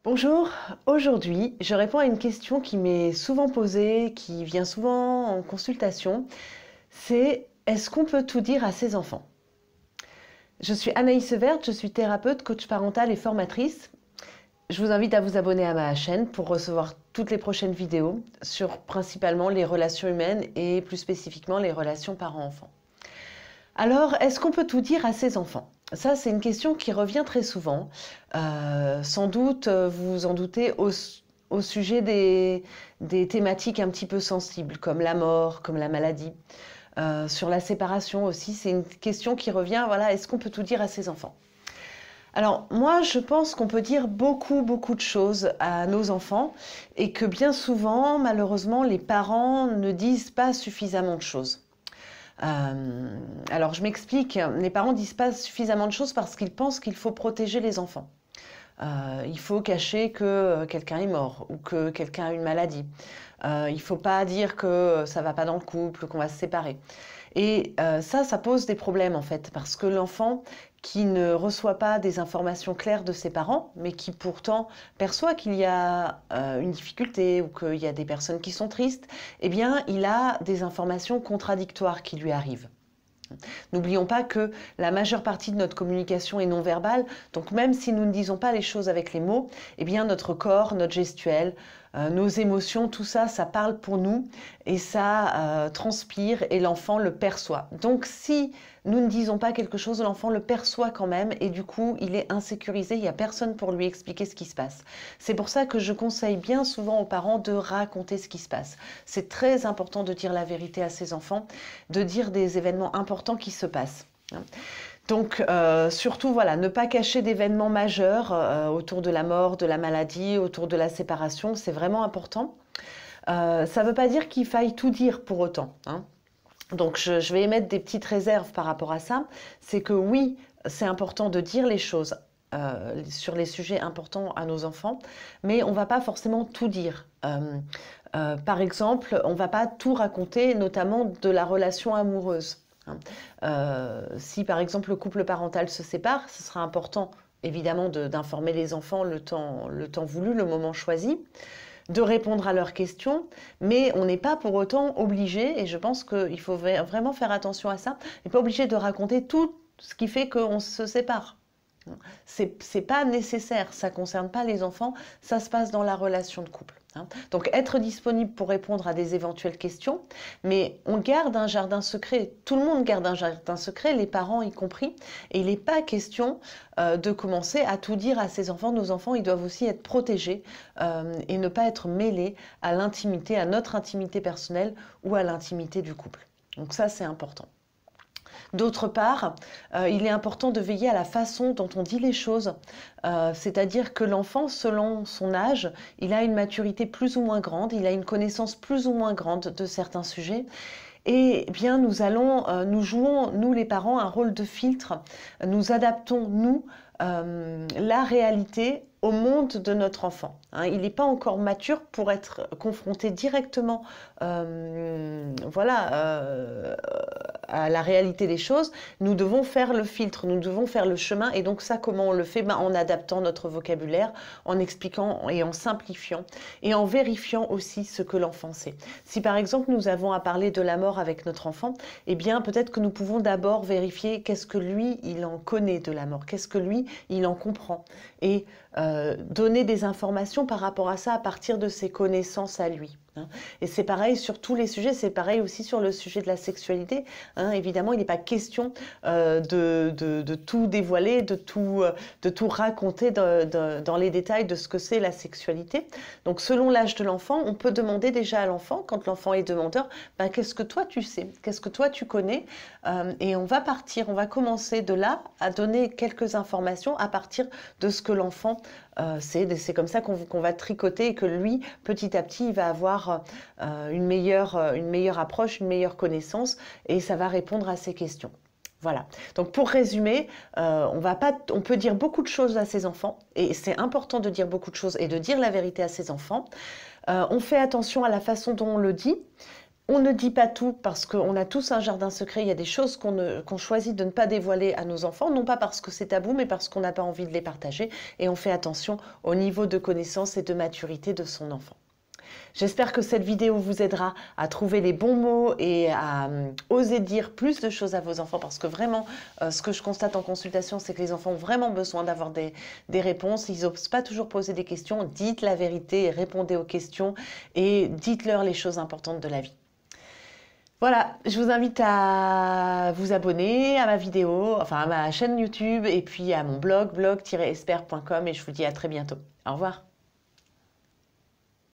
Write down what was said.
Bonjour, aujourd'hui je réponds à une question qui m'est souvent posée, qui vient souvent en consultation, c'est est-ce qu'on peut tout dire à ses enfants? Je suis Anaïs Severt, je suis thérapeute, coach parental et formatrice. Je vous invite à vous abonner à ma chaîne pour recevoir toutes les prochaines vidéos sur principalement les relations humaines et plus spécifiquement les relations parents-enfants. Alors, est-ce qu'on peut tout dire à ses enfants? Ça, c'est une question qui revient très souvent. Sans doute, vous vous en doutez, au sujet des thématiques un petit peu sensibles, comme la mort, comme la maladie. Sur la séparation aussi, c'est une question qui revient, voilà, est-ce qu'on peut tout dire à ses enfants? Alors, moi, je pense qu'on peut dire beaucoup, beaucoup de choses à nos enfants et que bien souvent, malheureusement, les parents ne disent pas suffisamment de choses. Alors je m'explique, les parents disent pas suffisamment de choses parce qu'ils pensent qu'il faut protéger les enfants. Il faut cacher que quelqu'un est mort ou que quelqu'un a une maladie. Il faut pas dire que ça va pas dans le couple, qu'on va se séparer. Et ça pose des problèmes en fait, parce que l'enfant qui ne reçoit pas des informations claires de ses parents, mais qui pourtant perçoit qu'il y a une difficulté ou qu'il y a des personnes qui sont tristes, eh bien, il a des informations contradictoires qui lui arrivent. N'oublions pas que la majeure partie de notre communication est non verbale, donc même si nous ne disons pas les choses avec les mots, eh bien notre corps, notre gestuelle, nos émotions, tout ça, ça parle pour nous et ça transpire et l'enfant le perçoit. Donc si nous ne disons pas quelque chose, l'enfant le perçoit quand même et du coup il est insécurisé, il n'y a personne pour lui expliquer ce qui se passe. C'est pour ça que je conseille bien souvent aux parents de raconter ce qui se passe. C'est très important de dire la vérité à ses enfants, de dire des événements importants qui se passent. Donc surtout, voilà, ne pas cacher d'événements majeurs autour de la mort, de la maladie, autour de la séparation, c'est vraiment important. Ça ne veut pas dire qu'il faille tout dire pour autant, hein. Donc je vais émettre des petites réserves par rapport à ça. C'est que oui, c'est important de dire les choses sur les sujets importants à nos enfants, mais on ne va pas forcément tout dire. Par exemple, on ne va pas tout raconter, notamment de la relation amoureuse. Si par exemple le couple parental se sépare, ce sera important évidemment d'informer les enfants le temps voulu, le moment choisi, de répondre à leurs questions, mais on n'est pas pour autant obligé, et je pense qu'il faut vraiment faire attention à ça, on n'est pas obligé de raconter tout ce qui fait qu'on se sépare. C'est pas nécessaire, ça ne concerne pas les enfants, ça se passe dans la relation de couple. Donc être disponible pour répondre à des éventuelles questions, mais on garde un jardin secret, tout le monde garde un jardin secret, les parents y compris, et il n'est pas question de commencer à tout dire à ses enfants. Nos enfants, ils doivent aussi être protégés et ne pas être mêlés à l'intimité, à notre intimité personnelle ou à l'intimité du couple. Donc ça, c'est important. D'autre part, il est important de veiller à la façon dont on dit les choses, c'est-à-dire que l'enfant, selon son âge, il a une maturité plus ou moins grande, il a une connaissance plus ou moins grande de certains sujets. Et bien, nous jouons, nous les parents, un rôle de filtre. Nous adaptons, nous, la réalité au monde de notre enfant. Il n'est pas encore mature pour être confronté directement voilà, à la réalité des choses. Nous devons faire le filtre, nous devons faire le chemin. Et donc ça, comment on le fait? En adaptant notre vocabulaire, en expliquant et en simplifiant et en vérifiant aussi ce que l'enfant sait. Si par exemple nous avons à parler de la mort avec notre enfant, eh bien peut-être que nous pouvons d'abord vérifier qu'est-ce que lui, il en connaît de la mort, qu'est-ce que lui, il en comprend. Et donner des informations par rapport à ça à partir de ses connaissances à lui. Et c'est pareil sur tous les sujets, c'est pareil aussi sur le sujet de la sexualité. Évidemment, il n'est pas question de tout dévoiler, de tout raconter dans les détails de ce que c'est la sexualité. Donc selon l'âge de l'enfant, on peut demander déjà à l'enfant, quand l'enfant est demandeur, qu'est-ce que toi tu sais, qu'est-ce que toi tu connais, et on va commencer de là à donner quelques informations à partir de ce que l'enfant c'est comme ça qu'on va tricoter et que lui, petit à petit, il va avoir une meilleure approche, une meilleure connaissance et ça va répondre à ses questions. Voilà. Donc pour résumer, on peut dire beaucoup de choses à ses enfants et c'est important de dire beaucoup de choses et de dire la vérité à ses enfants. On fait attention à la façon dont on le dit. On ne dit pas tout parce qu'on a tous un jardin secret. Il y a des choses qu'on choisit de ne pas dévoiler à nos enfants, non pas parce que c'est tabou, mais parce qu'on n'a pas envie de les partager. Et on fait attention au niveau de connaissance et de maturité de son enfant. J'espère que cette vidéo vous aidera à trouver les bons mots et à oser dire plus de choses à vos enfants, parce que vraiment, ce que je constate en consultation, c'est que les enfants ont vraiment besoin d'avoir des réponses. Ils n'osent pas toujours poser des questions. Dites la vérité, répondez aux questions et dites-leur les choses importantes de la vie. Voilà, je vous invite à vous abonner à ma vidéo, enfin à ma chaîne YouTube et puis à mon blog, blog-esper.com, et je vous dis à très bientôt. Au revoir.